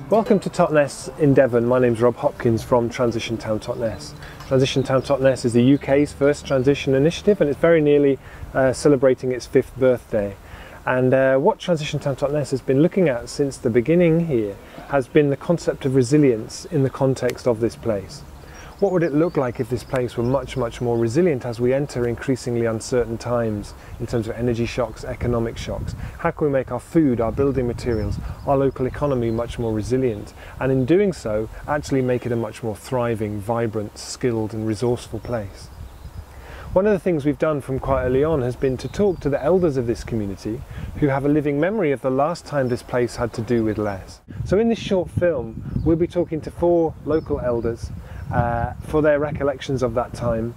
Welcome to Totnes in Devon. My name's Rob Hopkins from Transition Town Totnes. Transition Town Totnes is the UK's first transition initiative, and it's very nearly celebrating its 5th birthday. And what Transition Town Totnes has been looking at since the beginning here has been the concept of resilience in the context of this place. What would it look like if this place were much more resilient as we enter increasingly uncertain times in terms of energy shocks, economic shocks? How can we make our food, our building materials, our local economy much more resilient? And in doing so, actually make it a much more thriving, vibrant, skilled and resourceful place. One of the things we've done from quite early on has been to talk to the elders of this community who have a living memory of the last time this place had to do with less. So in this short film, we'll be talking to 4 local elders for their recollections of that time,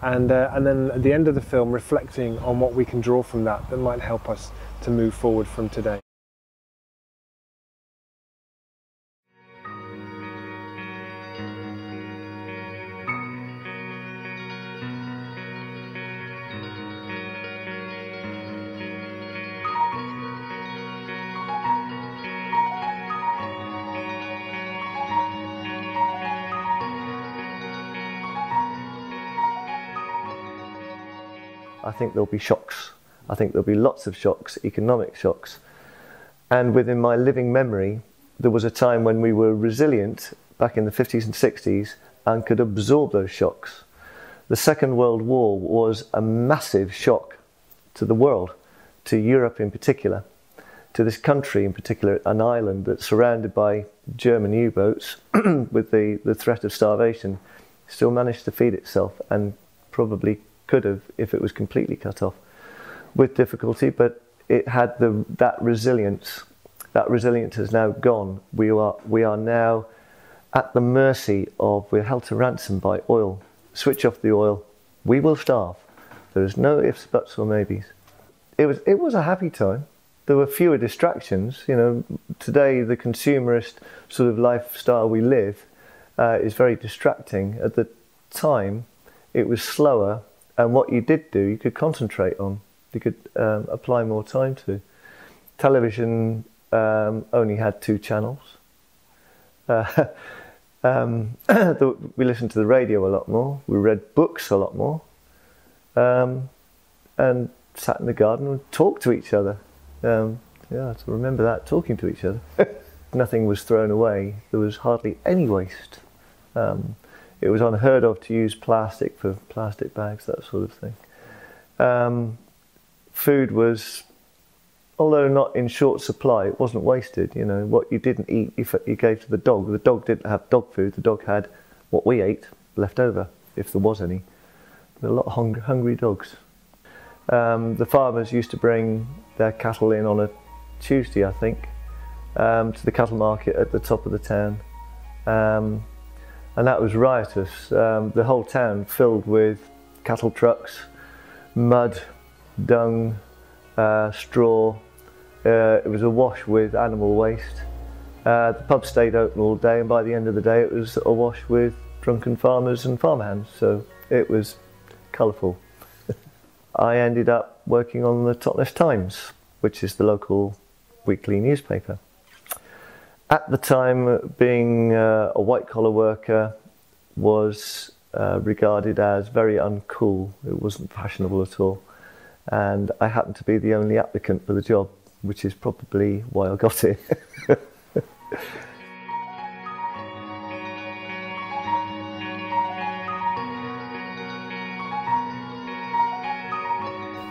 and then at the end of the film reflecting on what we can draw from that might help us to move forward from today. I think there'll be shocks. I think there'll be lots of shocks, economic shocks. And within my living memory, there was a time when we were resilient back in the 50s and 60s and could absorb those shocks. The Second World War was a massive shock to the world, to Europe in particular, to this country in particular, an island that's surrounded by German U-boats with the threat of starvation, still managed to feed itself and probably could have if it was completely cut off with difficulty, but it had that resilience. That resilience has now gone. We are now at the mercy of, we're held to ransom by oil. Switch off the oil, we will starve. There's no ifs, buts or maybes. It was a happy time. There were fewer distractions. You know, today the consumerist sort of lifestyle we live is very distracting. At the time it was slower, and what you did do, you could concentrate on, you could apply more time to. Television only had 2 channels. We listened to the radio a lot more, we read books a lot more, and sat in the garden and talked to each other. Yeah, I remember that, talking to each other. Nothing was thrown away, there was hardly any waste. It was unheard of to use plastic for plastic bags, that sort of thing. Food was, although not in short supply, it wasn't wasted. You know, what you didn't eat, you gave to the dog. The dog didn't have dog food, the dog had what we ate left over, if there was any. There were a lot of hungry dogs. The farmers used to bring their cattle in on a Tuesday, I think, to the cattle market at the top of the town. And that was riotous. The whole town filled with cattle trucks, mud, dung, straw. It was awash with animal waste. The pub stayed open all day, and by the end of the day it was awash with drunken farmers and farmhands, so it was colourful. I ended up working on the Totnes Times, which is the local weekly newspaper. At the time, being a white-collar worker was regarded as very uncool. It wasn't fashionable at all. And I happened to be the only applicant for the job, which is probably why I got it.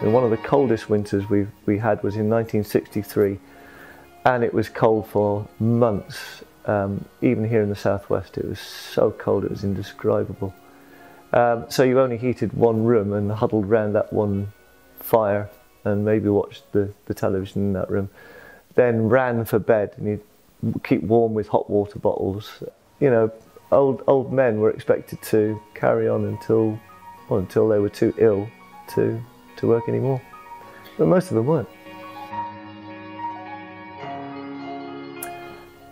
And one of the coldest winters we had was in 1963. And it was cold for months, even here in the southwest. It was so cold it was indescribable. So you only heated one room and huddled around that one fire and maybe watched the television in that room, then ran for bed, and he'd keep warm with hot water bottles. You know, old men were expected to carry on until they were too ill to work anymore. But most of them weren't.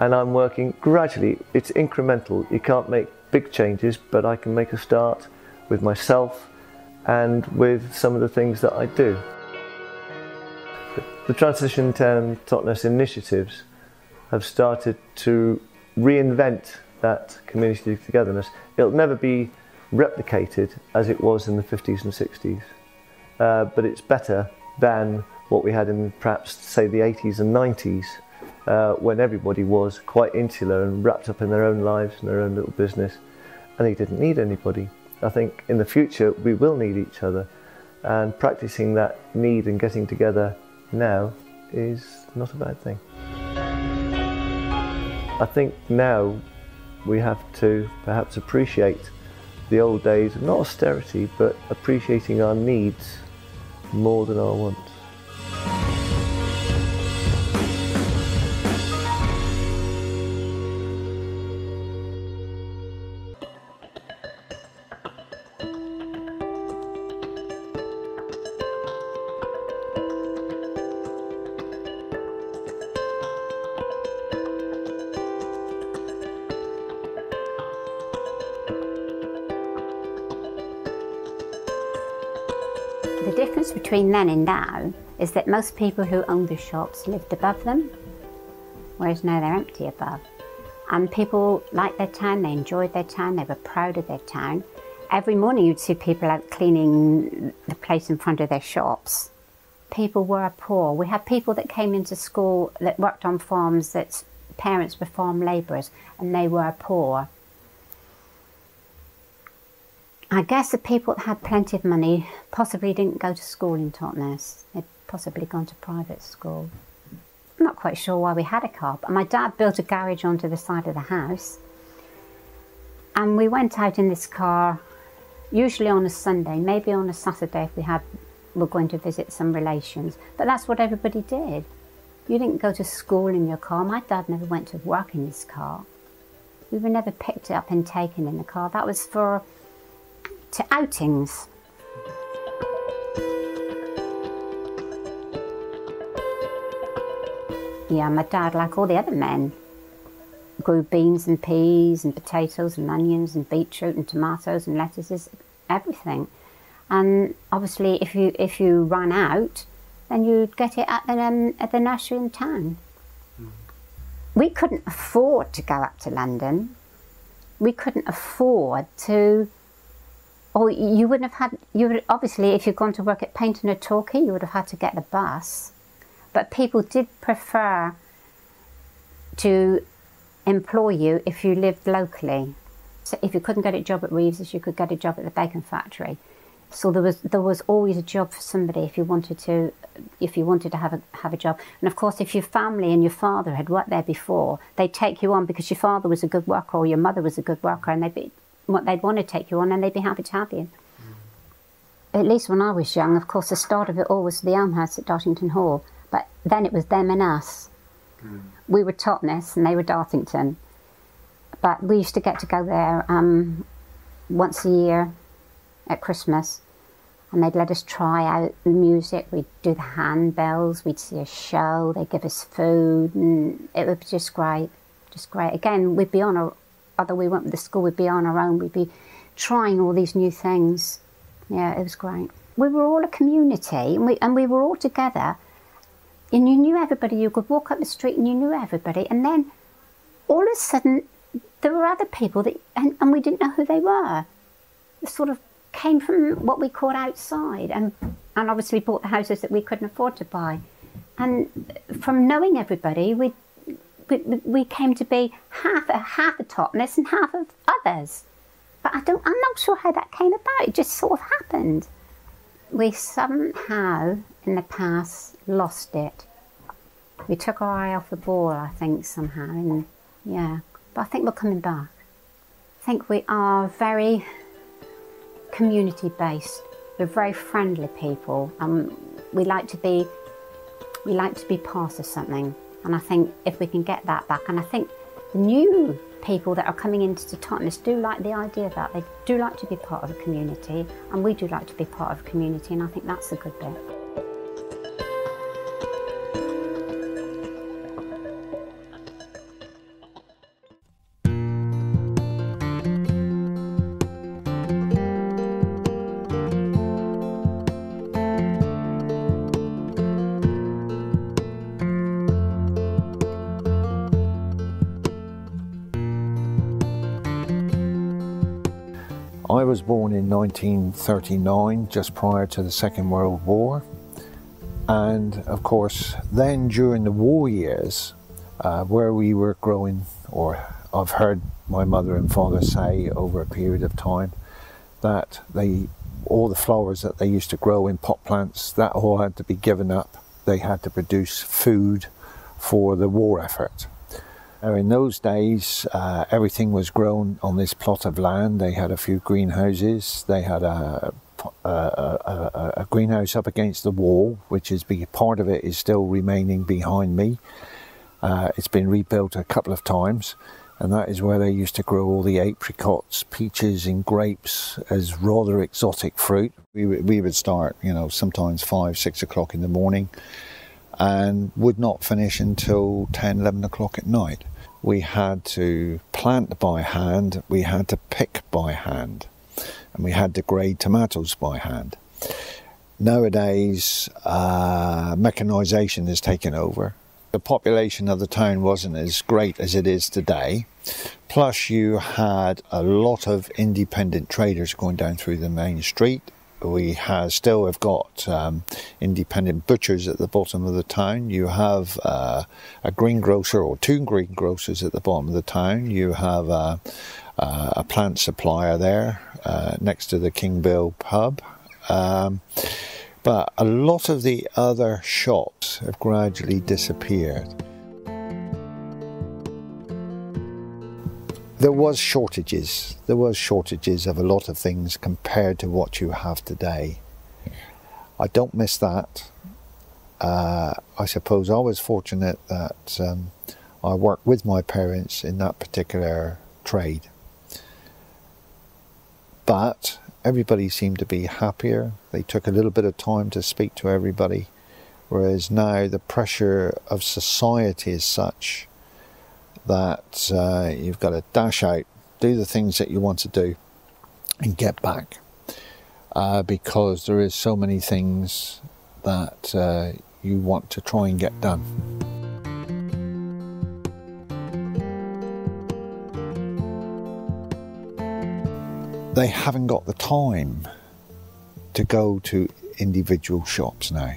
And I'm working gradually. It's incremental. You can't make big changes, but I can make a start with myself and with some of the things that I do. The Transition Town Totnes initiatives have started to reinvent that community togetherness. It'll never be replicated as it was in the 50s and 60s, but it's better than what we had in perhaps, say, the 80s and 90s, when everybody was quite insular and wrapped up in their own lives and their own little business, and they didn't need anybody. I think in the future we will need each other, and practicing that need and getting together now is not a bad thing. I think now we have to perhaps appreciate the old days, not austerity, but appreciating our needs more than our wants. The difference between then and now is that most people who owned the shops lived above them, whereas now they're empty above. And people liked their town, they enjoyed their town, they were proud of their town. Every morning you'd see people out cleaning the place in front of their shops. People were poor. We had people that came into school that worked on farms, that parents were farm labourers, and they were poor. I guess the people that had plenty of money possibly didn't go to school in Totnes. They'd possibly gone to private school. I'm not quite sure why we had a car, but my dad built a garage onto the side of the house. And we went out in this car, usually on a Sunday, maybe on a Saturday if we're going to visit some relations. But that's what everybody did. You didn't go to school in your car. My dad never went to work in his car. We were never picked up and taken in the car. That was to outings. Yeah, my dad, like all the other men, grew beans and peas and potatoes and onions and beetroot and tomatoes and lettuces, everything. And obviously if you ran out, then you'd get it at the nursery in town. We couldn't afford to go up to London. We couldn't afford to. Or you wouldn't have had, obviously if you'd gone to work at Painter and Torquay, you would have had to get the bus. But people did prefer to employ you if you lived locally. So if you couldn't get a job at Reeves's, you could get a job at the bacon factory. So there was always a job for somebody if you wanted to have a job. And of course, if your family and your father had worked there before, they'd take you on because your father was a good worker or your mother was a good worker, and they'd want to take you on, and they'd be happy to have you. At least when I was young, of course, the start of it all was the Elmhurst at Dartington Hall, but then it was them and us. We were Totnes and they were Dartington, but we used to get to go there once a year at Christmas, and they'd let us try out the music. We'd do the handbells, we'd see a show, they'd give us food, and it would be just great, just great. Again, we'd be on although we went to the school, we'd be on our own, we'd be trying all these new things. Yeah, it was great. We were all a community, and we were all together, and you knew everybody. You could walk up the street and you knew everybody, and then all of a sudden there were other people and we didn't know who they were. They sort of came from what we called outside, and obviously bought the houses that we couldn't afford to buy. And from knowing everybody, we came to be half of Totnes and half of others. But I'm not sure how that came about. It just sort of happened. We somehow, in the past, lost it. We took our eye off the ball, I think, somehow. And yeah, but I think we're coming back. I think we are very community-based. We're very friendly people. we like to be part of something. And I think if we can get that back, and I think the new people that are coming into Totnes do like the idea of that. They do like to be part of a community, and we do like to be part of a community, and I think that's a good bit. I was born in 1939, just prior to the Second World War, and of course then during the war years, where we were growing, or I've heard my mother and father say over a period of time, that all the flowers that they used to grow in pot plants, that all had to be given up. They had to produce food for the war effort. Now, in those days, everything was grown on this plot of land. They had a few greenhouses. They had a greenhouse up against the wall, which is part of it is still remaining behind me. It's been rebuilt a couple of times, and that is where they used to grow all the apricots, peaches and grapes as rather exotic fruit. We would start, sometimes 5, 6 o'clock in the morning, and would not finish until 10, 11 o'clock at night. We had to plant by hand, we had to pick by hand, and we had to grade tomatoes by hand. Nowadays, mechanisation has taken over. The population of the town wasn't as great as it is today. Plus, you had a lot of independent traders going down through the main street. We still have got independent butchers at the bottom of the town. You have a greengrocer or 2 greengrocers at the bottom of the town. You have a plant supplier there next to the King Bill pub. But a lot of the other shops have gradually disappeared. There was shortages of a lot of things compared to what you have today. I don't miss that. I suppose I was fortunate that I worked with my parents in that particular trade. But everybody seemed to be happier. They took a little bit of time to speak to everybody, whereas now the pressure of society is such that you've got to dash out, do the things that you want to do and get back, because there is so many things that you want to try and get done. They haven't got the time to go to individual shops now.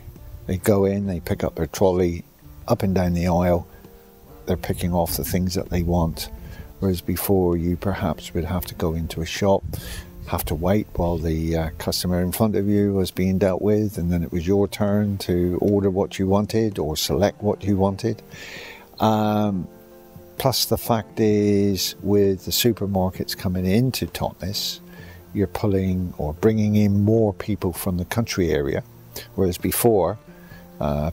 They go in, they pick up their trolley, up and down the aisle, they're picking off the things that they want, whereas before you perhaps would have to go into a shop, have to wait while the customer in front of you was being dealt with, and then it was your turn to order what you wanted or select what you wanted. Plus the fact is, with the supermarkets coming into Totnes, you're pulling or bringing in more people from the country area, whereas before,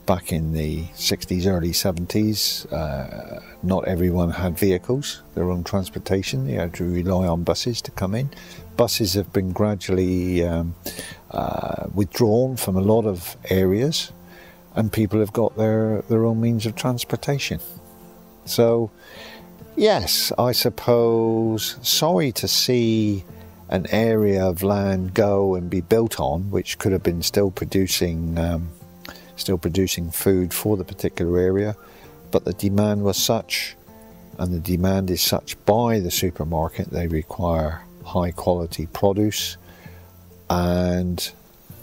back in the 60s, early 70s, not everyone had vehicles, their own transportation. You had to rely on buses to come in. Buses have been gradually withdrawn from a lot of areas, and people have got their own means of transportation. So, yes, I suppose, sorry to see an area of land go and be built on, which could have been still producing food for the particular area, but the demand was such, and the demand is such by the supermarket. They require high quality produce, and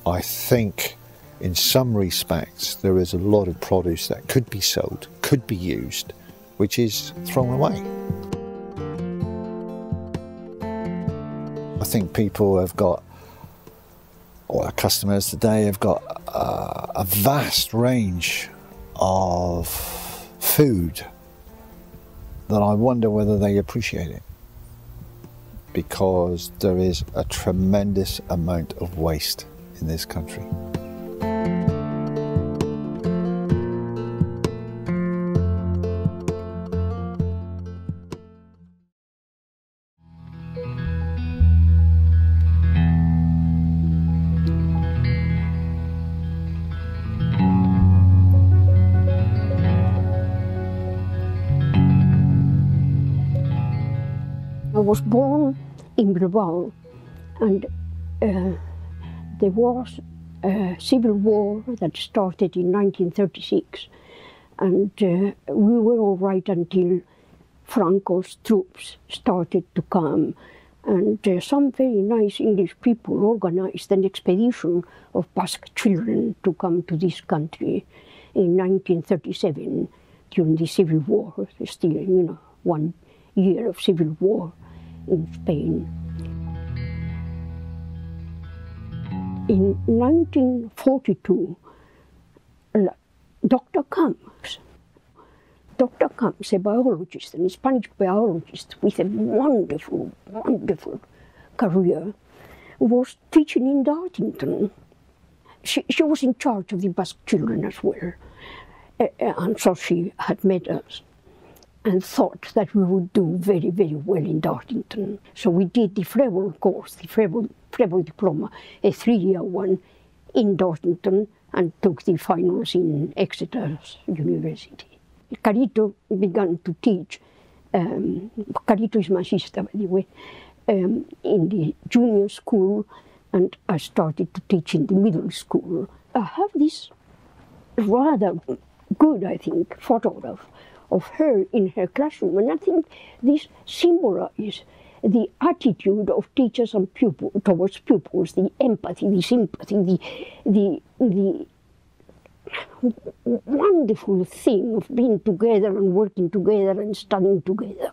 I think in some respects there is a lot of produce that could be sold, could be used, which is thrown away. I think people have got, or our customers today have got a vast range of food that I wonder whether they appreciate it, because there is a tremendous amount of waste in this country. was born in Bilbao, and there was a civil war that started in 1936, and we were all right until Franco's troops started to come, and some very nice English people organized an expedition of Basque children to come to this country in 1937 during the Civil War. There's still, 1 year of civil war in Spain. In 1942, Dr. Camps, a biologist, a Spanish biologist with a wonderful, wonderful career, was teaching in Dartington. She was in charge of the Basque children as well, and so she had met us and thought that we would do very, very well in Dartington. So we did the Frebel course, the Frebel diploma, a 3-year one in Dartington, and took the finals in Exeter University. Carito began to teach, Carito is my sister, by the way, in the junior school, and I started to teach in the middle school. I have this rather good, I think, photograph of her in her classroom, and I think this symbolizes the attitude of teachers and towards pupils, the empathy, the sympathy, the wonderful thing of being together and working together and studying together.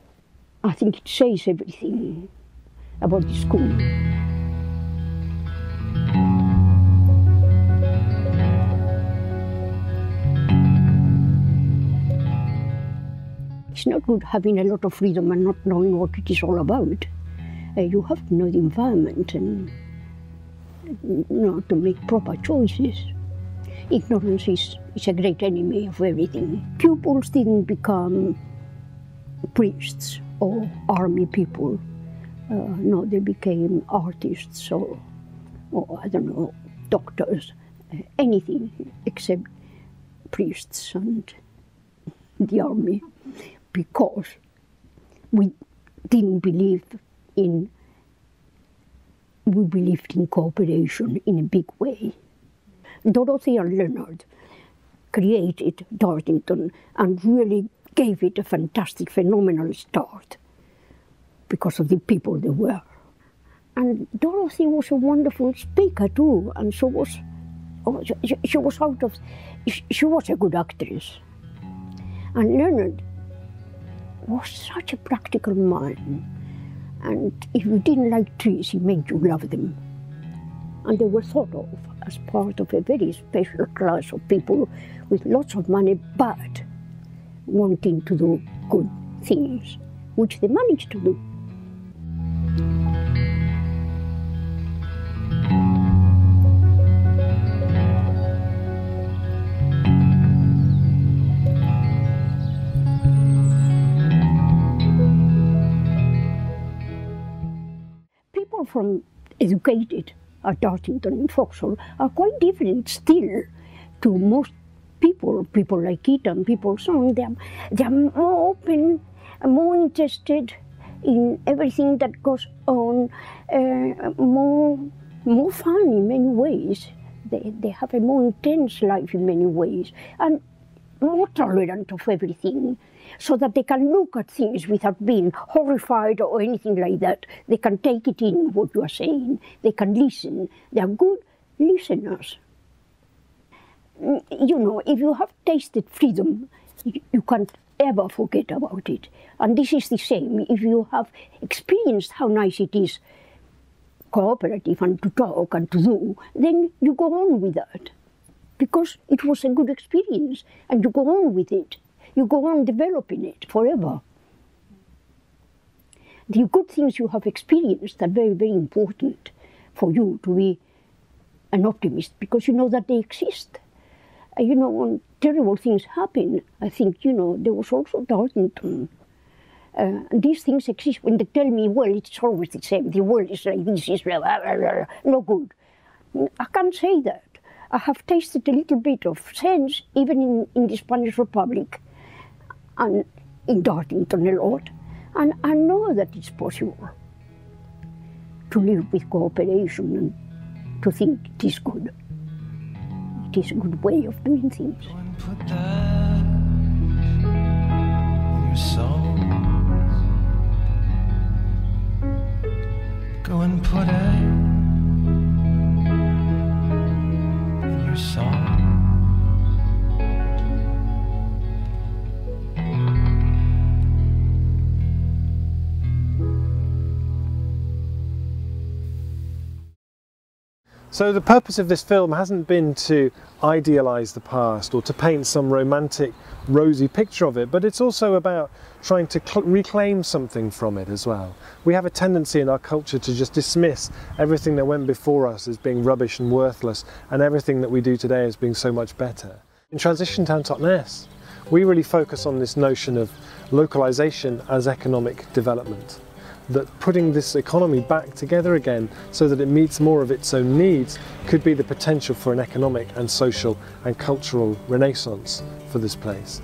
I think it says everything about the school. It's not good having a lot of freedom and not knowing what it is all about. You have to know the environment and to make proper choices. Ignorance is a great enemy of everything. Pupils didn't become priests or army people. No, they became artists or I don't know, doctors, anything except priests and the army, because we didn't believe in, we believed in cooperation in a big way. Dorothy and Leonard created Dartington and really gave it a fantastic, phenomenal start because of the people they were. And Dorothy was a wonderful speaker too, and she was a good actress. And Leonard was such a practical man, and if you didn't like trees, he made you love them. And they were thought of as part of a very special class of people with lots of money, but wanting to do good things, which they managed to do. People from educated at Dartington and Vauxhall are quite different still to most people like Ethan, people so on. They're more open, more interested in everything that goes on, more fun in many ways. They have a more intense life in many ways, and more tolerant of everything, so that they can look at things without being horrified or anything like that. They can take it in, what you are saying. They can listen. They are good listeners. You know, if you have tasted freedom, you can't ever forget about it. And this is the same. If you have experienced how nice it is, cooperative and to talk and to do, then you go on with that. Because it was a good experience, and you go on with it. You go on developing it forever. The good things you have experienced are very, very important for you to be an optimist, because you know that they exist. You know, when terrible things happen, I think, you know, there was also Dartington. These things exist. When they tell me, well, it's always the same, the world is like this, is blah, blah, blah, blah. No good. I can't say that. I have tasted a little bit of sense, even in the Spanish Republic, and in Dartington a lot. And I know that it's possible to live with cooperation and to think it is good. It is a good way of doing things. Put that in your soul. Go and put it in your soul. So the purpose of this film hasn't been to idealise the past or to paint some romantic, rosy picture of it, but it's also about trying to reclaim something from it as well. We have a tendency in our culture to just dismiss everything that went before us as being rubbish and worthless, and everything that we do today as being so much better. In Transition Town Totnes, we really focus on this notion of localisation as economic development. That putting this economy back together again so that it meets more of its own needs could be the potential for an economic and social and cultural renaissance for this place.